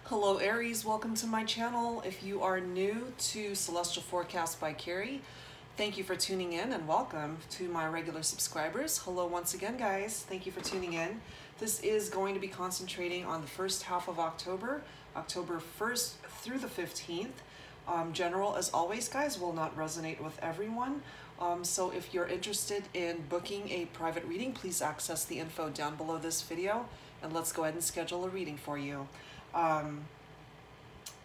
Hello Aries, welcome to my channel. If you are new to Celestial Forecast by Carrie, thank you for tuning in and welcome to my regular subscribers. Hello once again guys, thank you for tuning in. This is going to be concentrating on the first half of October, October 1st through the 15th. General, as always guys, will not resonate with everyone. So if you're interested in booking a private reading, please access the info down below this video and let's go ahead and schedule a reading for you.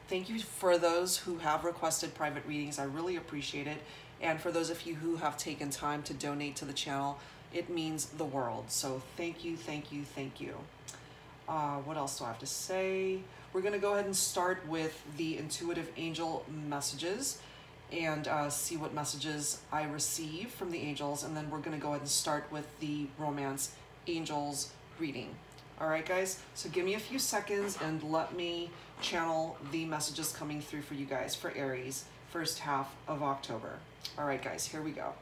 Thank you for those who have requested private readings. I really appreciate it. And for those of you who have taken time to donate to the channel, it means the world. So thank you, thank you, thank you. What else do I have to say? We're going to go ahead and start with the intuitive angel messages and see what messages I receive from the angels. And then we're going to go ahead and start with the romance angels reading. All right, guys, so give me a few seconds and let me channel the messages coming through for you guys for Aries, first half of October. All right, guys, here we go.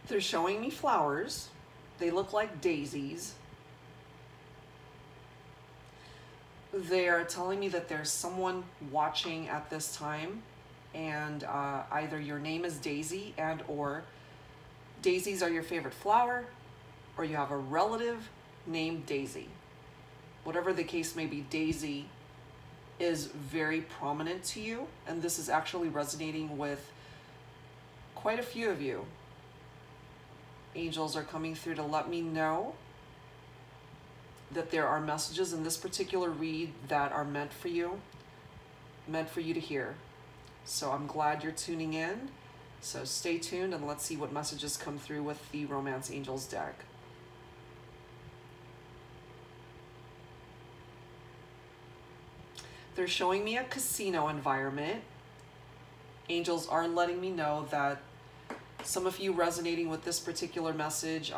They're showing me flowers. They look like daisies. They are telling me that there's someone watching at this time, and either your name is Daisy and or daisies are your favorite flower, or you have a relative named Daisy. Whatever the case may be, Daisy is very prominent to you, and this is actually resonating with quite a few of you. Angels are coming through to let me know that there are messages in this particular read that are meant for you to hear. So I'm glad you're tuning in. So stay tuned and let's see what messages come through with the Romance Angels deck. They're showing me a casino environment. Angels are letting me know that some of you resonating with this particular message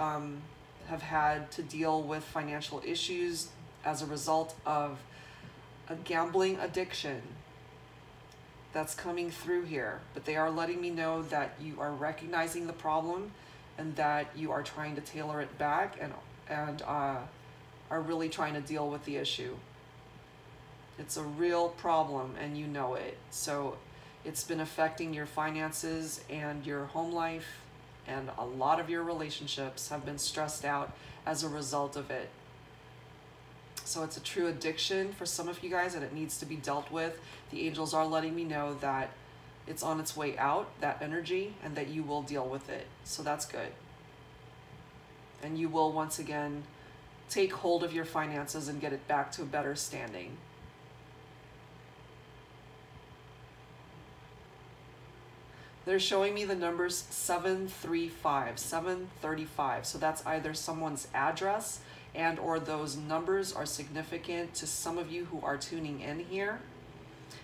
have had to deal with financial issues as a result of a gambling addiction that's coming through here. But they are letting me know that you are recognizing the problem and that you are trying to tailor it back and are really trying to deal with the issue. It's a real problem and you know it. So it's been affecting your finances and your home life, and a lot of your relationships have been stressed out as a result of it. So it's a true addiction for some of you guys and it needs to be dealt with. The angels are letting me know that it's on its way out, that energy, and that you will deal with it. So that's good. And you will once again take hold of your finances and get it back to a better standing. They're showing me the numbers 735, 735. So that's either someone's address and or those numbers are significant to some of you who are tuning in here.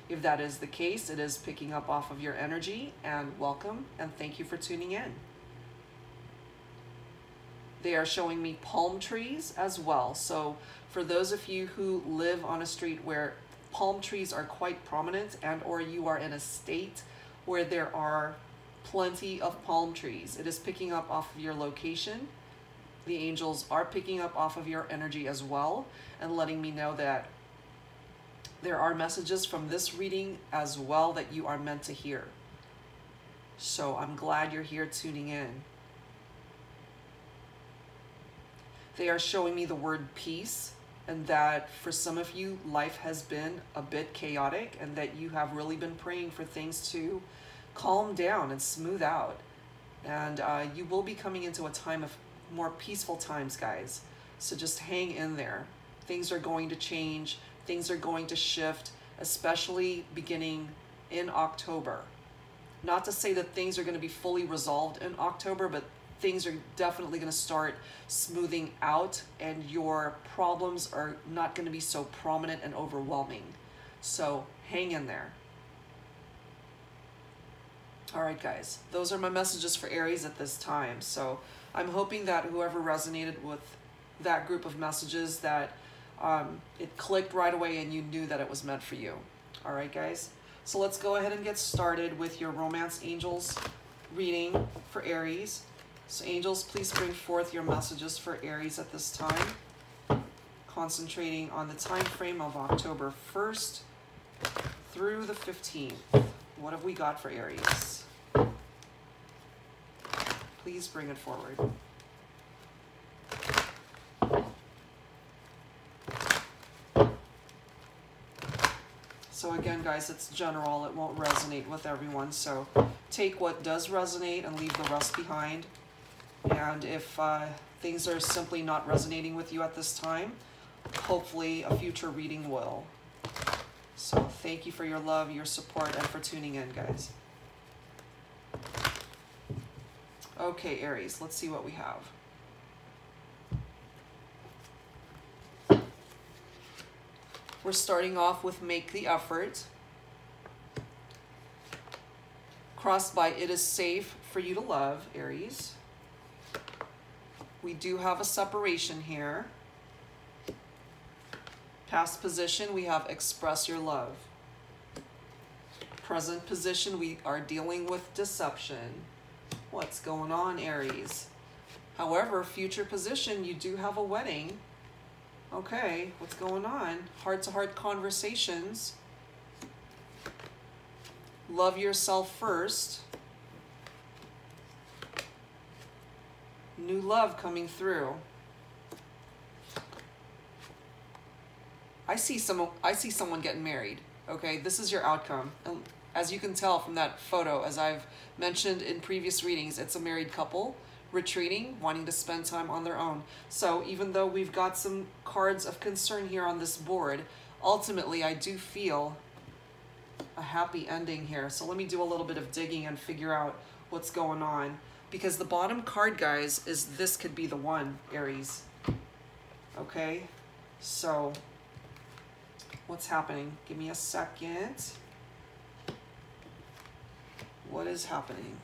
If that is the case, it is picking up off of your energy, and welcome and thank you for tuning in. They are showing me palm trees as well. So for those of you who live on a street where palm trees are quite prominent and or you are in a state where there are plenty of palm trees, it is picking up off of your location. The angels are picking up off of your energy as well and letting me know that there are messages from this reading as well that you are meant to hear. So I'm glad you're here tuning in. They are showing me the word peace, and that for some of you, life has been a bit chaotic and that you have really been praying for things to calm down and smooth out. And you will be coming into a time of more peaceful times, guys. So just hang in there. Things are going to change. Things are going to shift, especially beginning in October. Not to say that things are going to be fully resolved in October, but things are definitely going to start smoothing out and your problems are not going to be so prominent and overwhelming. So hang in there. All right, guys, those are my messages for Aries at this time. So I'm hoping that whoever resonated with that group of messages, that it clicked right away and you knew that it was meant for you. All right, guys. So let's go ahead and get started with your Romance Angels reading for Aries. So angels, please bring forth your messages for Aries at this time, concentrating on the time frame of October 1st through the 15th. What have we got for Aries? Please bring it forward. So again, guys, it's general. It won't resonate with everyone. So take what does resonate and leave the rest behind. And if things are simply not resonating with you at this time, hopefully a future reading will. So thank you for your love, your support, and for tuning in, guys. Okay, Aries, let's see what we have. We're starting off with make the effort. Crossed by it is safe for you to love, Aries. We do have a separation here. Past position, we have express your love. Present position, we are dealing with deception. What's going on, Aries? However, future position, you do have a wedding. Okay, what's going on? Heart-to-heart conversations. Love yourself first. New love coming through. I see someone getting married. Okay, this is your outcome. And as you can tell from that photo, as I've mentioned in previous readings, it's a married couple retreating, wanting to spend time on their own. So even though we've got some cards of concern here on this board, ultimately I do feel a happy ending here. So let me do a little bit of digging and figure out what's going on. Because the bottom card, guys, is this could be the one, Aries. Okay, so what's happening? Give me a second. What is happening?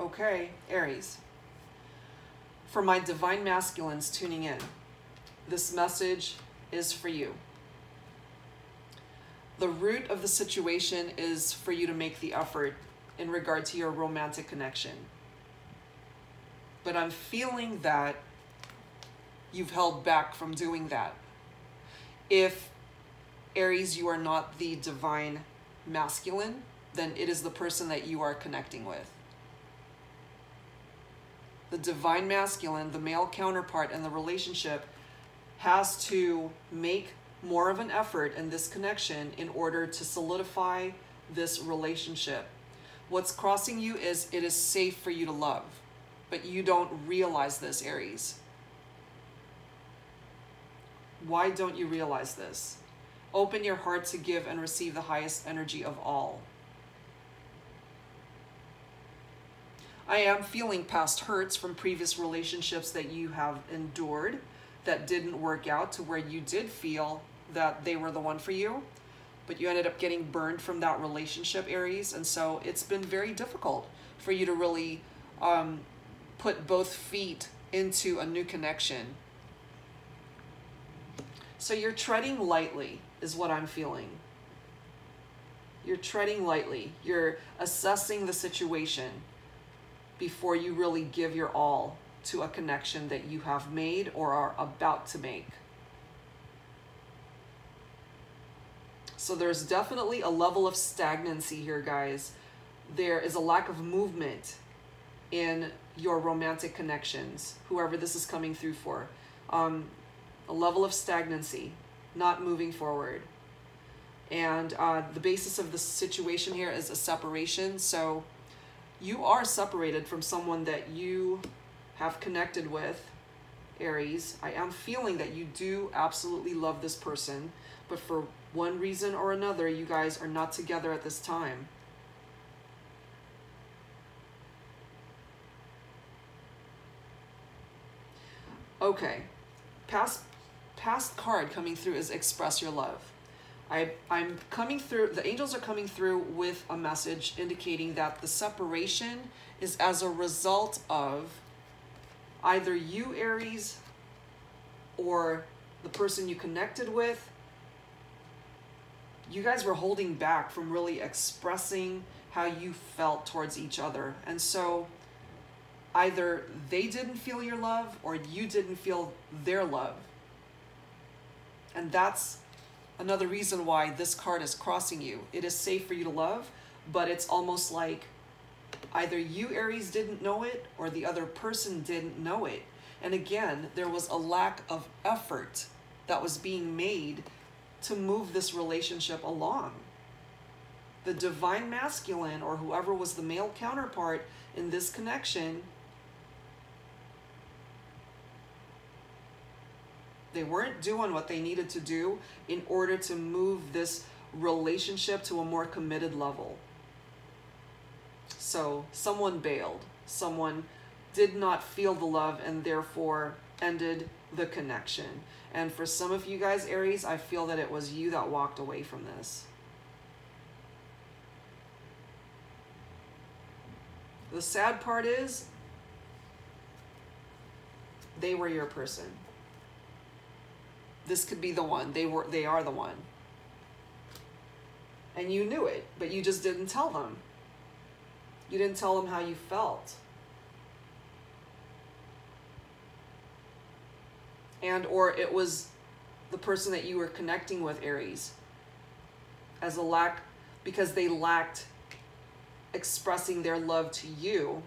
Okay, Aries. For my divine masculines tuning in, this message is for you. The root of the situation is for you to make the effort in regard to your romantic connection. But I'm feeling that you've held back from doing that. If, Aries, you are not the divine masculine, then it is the person that you are connecting with. The divine masculine, the male counterpart in the relationship, has to make more of an effort in this connection in order to solidify this relationship. What's crossing you is it is safe for you to love, but you don't realize this, Aries. Why don't you realize this? Open your heart to give and receive the highest energy of all. I am feeling past hurts from previous relationships that you have endured that didn't work out to where you did feel that they were the one for you, but you ended up getting burned from that relationship, Aries. And so it's been very difficult for you to really put both feet into a new connection. So you're treading lightly is what I'm feeling. You're treading lightly. You're assessing the situation before you really give your all to a connection that you have made or are about to make. So there's definitely a level of stagnancy here, guys. There is a lack of movement in your romantic connections, whoever this is coming through for. A level of stagnancy, not moving forward. And the basis of the situation here is a separation. So you are separated from someone that you have connected with, Aries. I am feeling that you do absolutely love this person, but for one reason or another, you guys are not together at this time. Okay. Past card coming through is express your love. I'm coming through, the angels are coming through with a message indicating that the separation is as a result of either you, Aries, or the person you connected with. You guys were holding back from really expressing how you felt towards each other. And so either they didn't feel your love or you didn't feel their love. And that's another reason why this card is crossing you. It is safe for you to love, but it's almost like either you, Aries, didn't know it or the other person didn't know it. And again, there was a lack of effort that was being made to move this relationship along. The divine masculine, or whoever was the male counterpart in this connection, they weren't doing what they needed to do in order to move this relationship to a more committed level. So someone bailed, someone did not feel the love and therefore ended the connection. And for some of you guys, Aries, I feel that it was you that walked away from this. The sad part is they were your person. This could be the one. They are the one. And you knew it, but you just didn't tell them. You didn't tell them how you felt. And or it was the person that you were connecting with, Aries, as a lack, because they lacked expressing their love to you.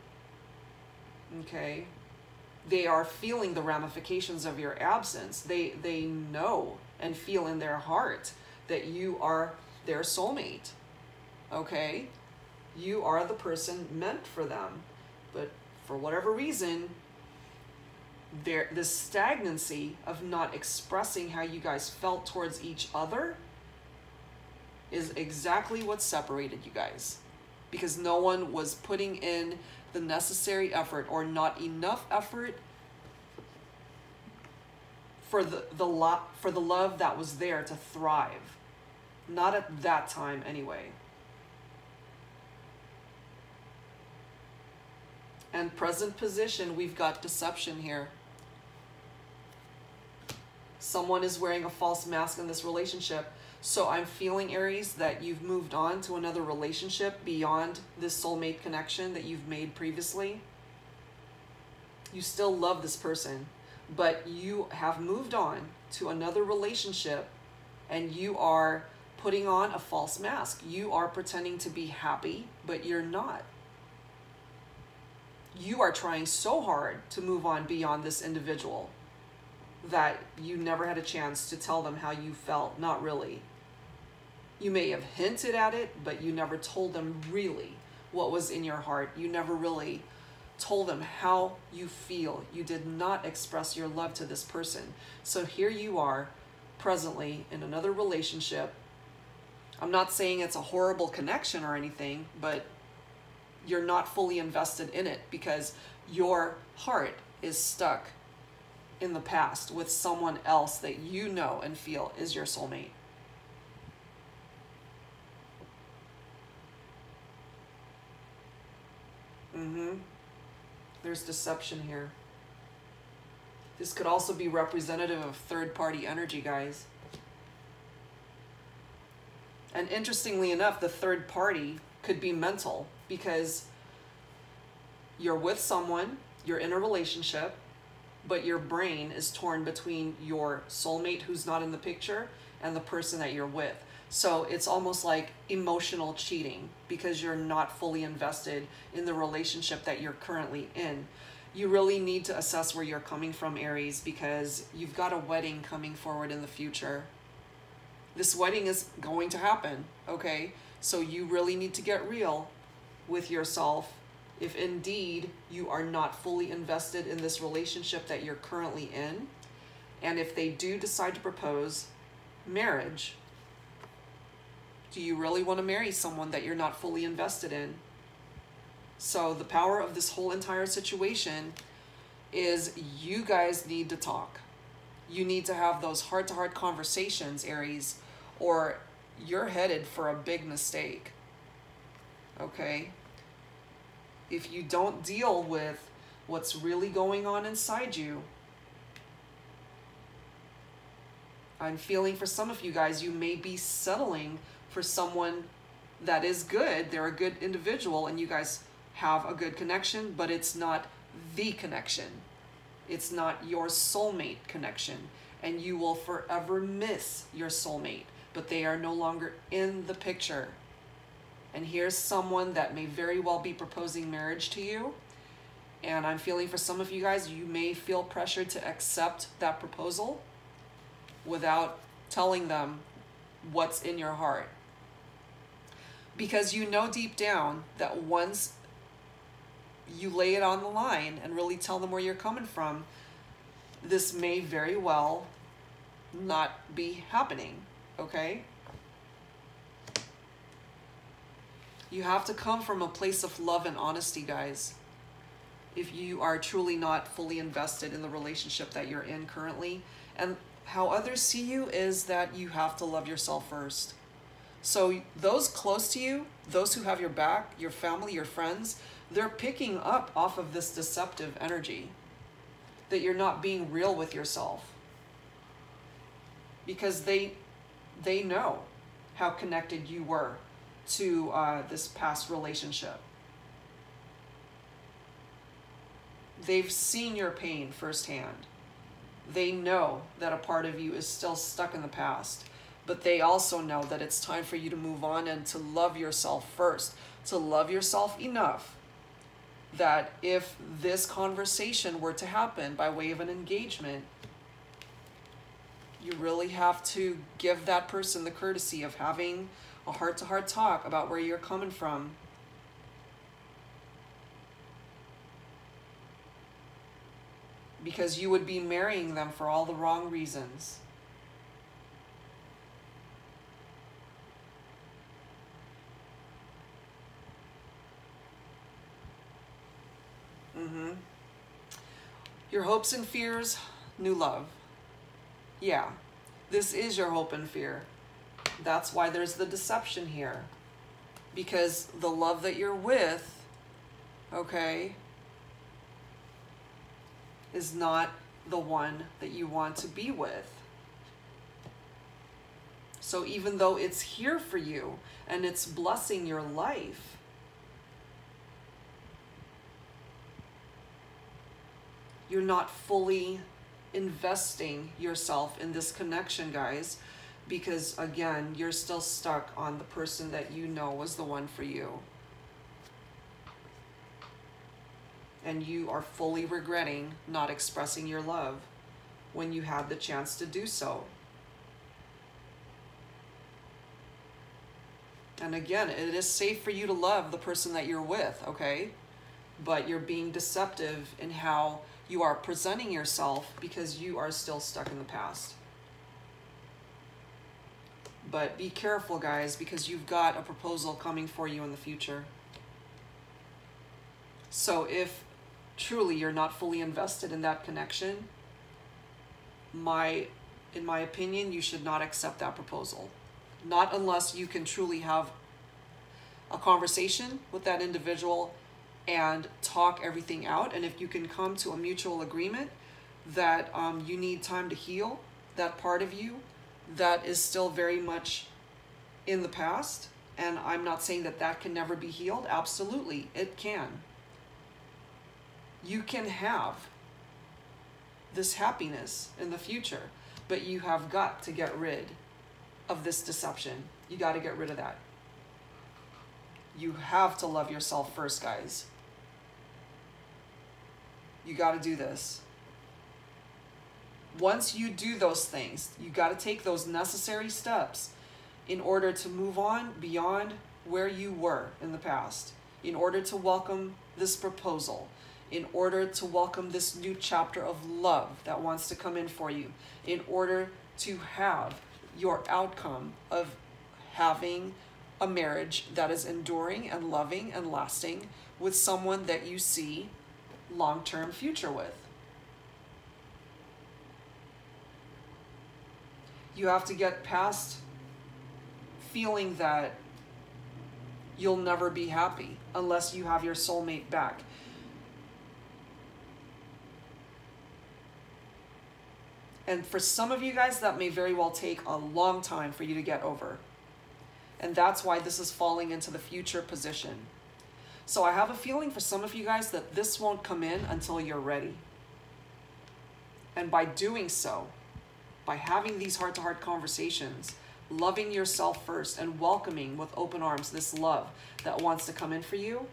Okay? They are feeling the ramifications of your absence. They know and feel in their heart that you are their soulmate. Okay? You are the person meant for them. But for whatever reason, this stagnancy of not expressing how you guys felt towards each other is exactly what separated you guys. Because no one was putting in the necessary effort, or not enough effort for the love that was there to thrive. Not at that time anyway. And present position, we've got deception here. Someone is wearing a false mask in this relationship. So I'm feeling, Aries, that you've moved on to another relationship beyond this soulmate connection that you've made previously. You still love this person, but you have moved on to another relationship and you are putting on a false mask. You are pretending to be happy, but you're not. You are trying so hard to move on beyond this individual that you never had a chance to tell them how you felt. Not really. You may have hinted at it, but you never told them really what was in your heart. You never really told them how you feel. You did not express your love to this person. So here you are, presently in another relationship. I'm not saying it's a horrible connection or anything, but you're not fully invested in it because your heart is stuck in the past with someone else that you know and feel is your soulmate. There's deception here. This could also be representative of third-party energy, guys. And interestingly enough, the third party could be mental, because you're with someone, you're in a relationship, but your brain is torn between your soulmate who's not in the picture and the person that you're with. So it's almost like emotional cheating because you're not fully invested in the relationship that you're currently in. You really need to assess where you're coming from, Aries, because you've got a wedding coming forward in the future. This wedding is going to happen, okay? So you really need to get real with yourself if indeed you are not fully invested in this relationship that you're currently in. And if they do decide to propose marriage, do you really want to marry someone that you're not fully invested in? So the power of this whole entire situation is you guys need to talk. You need to have those heart-to-heart conversations, Aries, or you're headed for a big mistake. Okay? If you don't deal with what's really going on inside you, I'm feeling for some of you guys, you may be settling for someone that is good. They're a good individual and you guys have a good connection, but it's not the connection. It's not your soulmate connection, and you will forever miss your soulmate, but they are no longer in the picture. And here's someone that may very well be proposing marriage to you. And I'm feeling for some of you guys, you may feel pressured to accept that proposal without telling them what's in your heart. Because you know deep down that once you lay it on the line and really tell them where you're coming from, this may very well not be happening, okay? You have to come from a place of love and honesty, guys. If you are truly not fully invested in the relationship that you're in currently. And how others see you is that you have to love yourself first. So those close to you, those who have your back, your family, your friends, they're picking up off of this deceptive energy that you're not being real with yourself. Because they know how connected you were to this past relationship. They've seen your pain firsthand. They know that a part of you is still stuck in the past, but they also know that it's time for you to move on and to love yourself first, to love yourself enough that if this conversation were to happen by way of an engagement, you really have to give that person the courtesy of having a heart-to-heart talk about where you're coming from. Because you would be marrying them for all the wrong reasons. Your hopes and fears, new love. Yeah, this is your hope and fear. That's why there's the deception here. Because the love that you're with, okay, is not the one that you want to be with. So even though it's here for you and it's blessing your life, you're not fully investing yourself in this connection, guys, because again, you're still stuck on the person that you know was the one for you. And you are fully regretting not expressing your love when you had the chance to do so. And again, it is safe for you to love the person that you're with, okay? But you're being deceptive in how you are presenting yourself because you are still stuck in the past. But be careful, guys, because you've got a proposal coming for you in the future. So if truly you're not fully invested in that connection, in my opinion, you should not accept that proposal. Not unless you can truly have a conversation with that individual and talk everything out. And if you can come to a mutual agreement that you need time to heal that part of you that is still very much in the past. And I'm not saying that that can never be healed. Absolutely, it can. You can have this happiness in the future, but you have got to get rid of this deception. You got to get rid of that. You have to love yourself first, guys. You got to do this. Once you do those things, you got to take those necessary steps in order to move on beyond where you were in the past, in order to welcome this proposal, in order to welcome this new chapter of love that wants to come in for you, in order to have your outcome of having a marriage that is enduring and loving and lasting with someone that you see long-term future with. You have to get past feeling that you'll never be happy unless you have your soulmate back. And for some of you guys, that may very well take a long time for you to get over. And that's why this is falling into the future position. So I have a feeling for some of you guys that this won't come in until you're ready. And by doing so, by having these heart-to-heart conversations, loving yourself first and welcoming with open arms this love that wants to come in for you,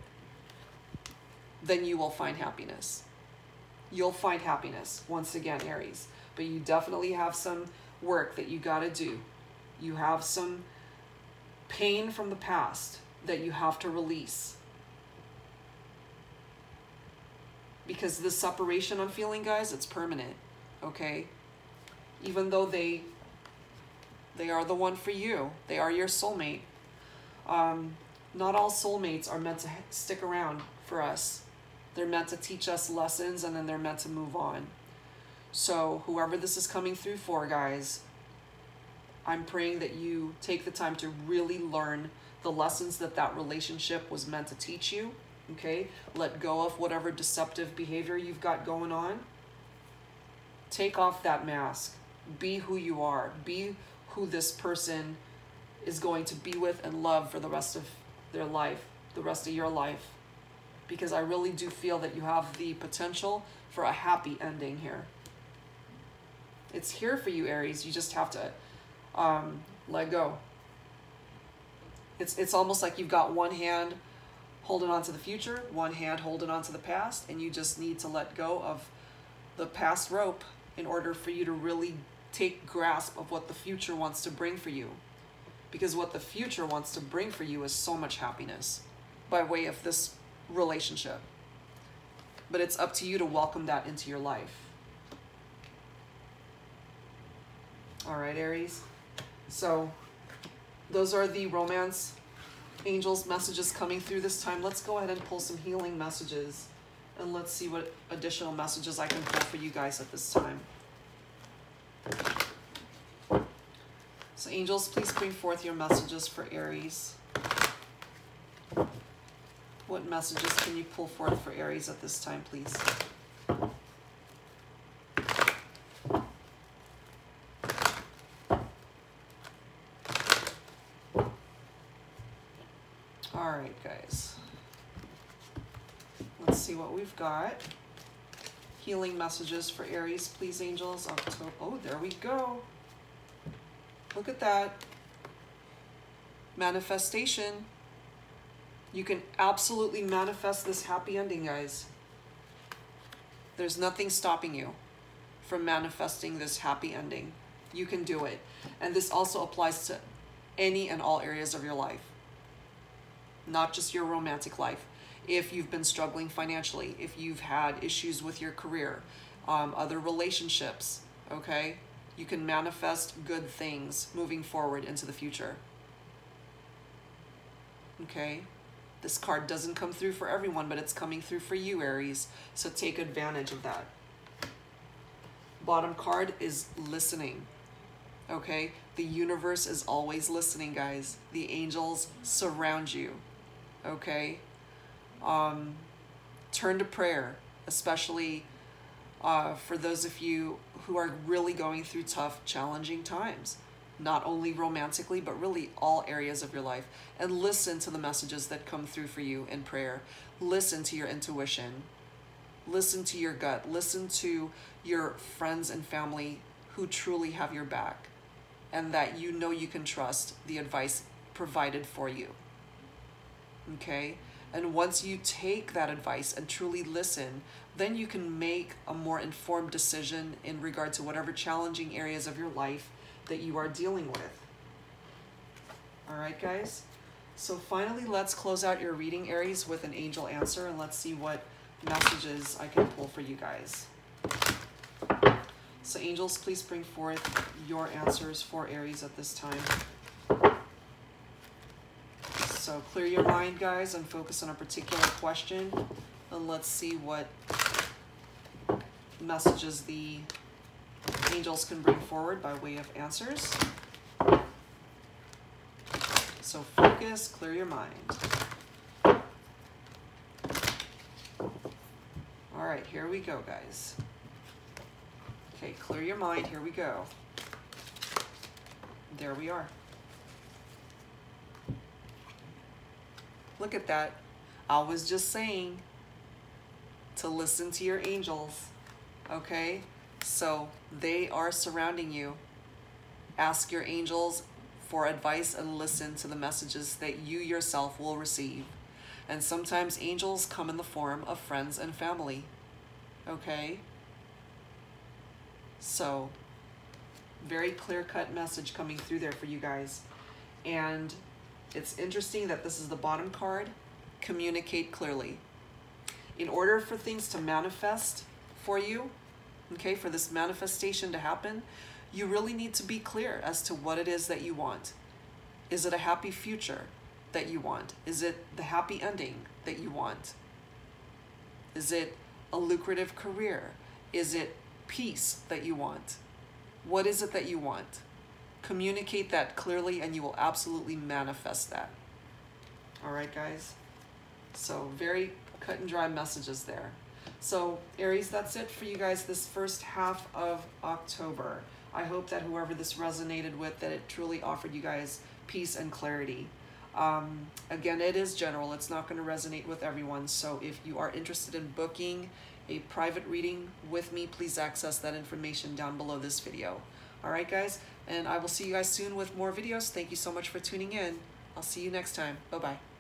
then you will find happiness. You'll find happiness, once again, Aries. But you definitely have some work that you got to do. You have some pain from the past that you have to release. Because this separation I'm feeling, guys, it's permanent, okay? Even though they are the one for you. They are your soulmate. Not all soulmates are meant to stick around for us. They're meant to teach us lessons, and then they're meant to move on. So whoever this is coming through for, guys, I'm praying that you take the time to really learn the lessons that that relationship was meant to teach you, okay? Let go of whatever deceptive behavior you've got going on. Take off that mask. Be who you are. Be who this person is going to be with and love for the rest of their life, the rest of your life. Because I really do feel that you have the potential for a happy ending here. It's here for you, Aries. You just have to let go. It's almost like you've got one hand holding on to the future, one hand holding on to the past, and you just need to let go of the past rope in order for you to really take grasp of what the future wants to bring for you. Because what the future wants to bring for you is so much happiness by way of this relationship. But it's up to you to welcome that into your life. All right, Aries. So those are the romance angels messages coming through this time. Let's go ahead and pull some healing messages, and let's see what additional messages I can pull for you guys at this time. So angels, please bring forth your messages for Aries. What messages can you pull forth for Aries at this time, please? All right, guys. Let's see what we've got. Healing messages for Aries, please, angels. October. Oh, there we go. Look at that. Manifestation. You can absolutely manifest this happy ending, guys. There's nothing stopping you from manifesting this happy ending. You can do it. And this also applies to any and all areas of your life, not just your romantic life. If you've been struggling financially, if you've had issues with your career, other relationships, okay? You can manifest good things moving forward into the future. Okay? This card doesn't come through for everyone, but it's coming through for you, Aries. So take advantage of that. Bottom card is listening. Okay? The universe is always listening, guys. The angels surround you. Okay? Turn to prayer, especially for those of you who are really going through tough, challenging times. Not only romantically, but really all areas of your life. And listen to the messages that come through for you in prayer. Listen to your intuition. Listen to your gut. Listen to your friends and family who truly have your back, and that you know you can trust the advice provided for you. Okay? And once you take that advice and truly listen, then you can make a more informed decision in regard to whatever challenging areas of your life that you are dealing with. All right, guys? So finally, let's close out your reading, Aries, with an angel answer, and let's see what messages I can pull for you guys. So angels, please bring forth your answers for Aries at this time. So clear your mind, guys, and focus on a particular question, and let's see what messages the angels can bring forward by way of answers. So focus, clear your mind. All right, here we go, guys. Okay, clear your mind, here we go. There we are. Look at that. I was just saying to listen to your angels, okay? So they are surrounding you. Ask your angels for advice and listen to the messages that you yourself will receive. And sometimes angels come in the form of friends and family, okay? So very clear-cut message coming through there for you guys. And it's interesting that this is the bottom card. Communicate clearly. In order for things to manifest for you, okay, for this manifestation to happen, you really need to be clear as to what it is that you want. Is it a happy future that you want? Is it the happy ending that you want? Is it a lucrative career? Is it peace that you want? What is it that you want? Communicate that clearly and you will absolutely manifest that. All right, guys? So very cut and dry messages there. So Aries, that's it for you guys this first half of October. I hope that whoever this resonated with, that it truly offered you guys peace and clarity. Again, it is general. It's not going to resonate with everyone. So if you are interested in booking a private reading with me, please access that information down below this video. All right, guys? And I will see you guys soon with more videos. Thank you so much for tuning in. I'll see you next time. Bye-bye.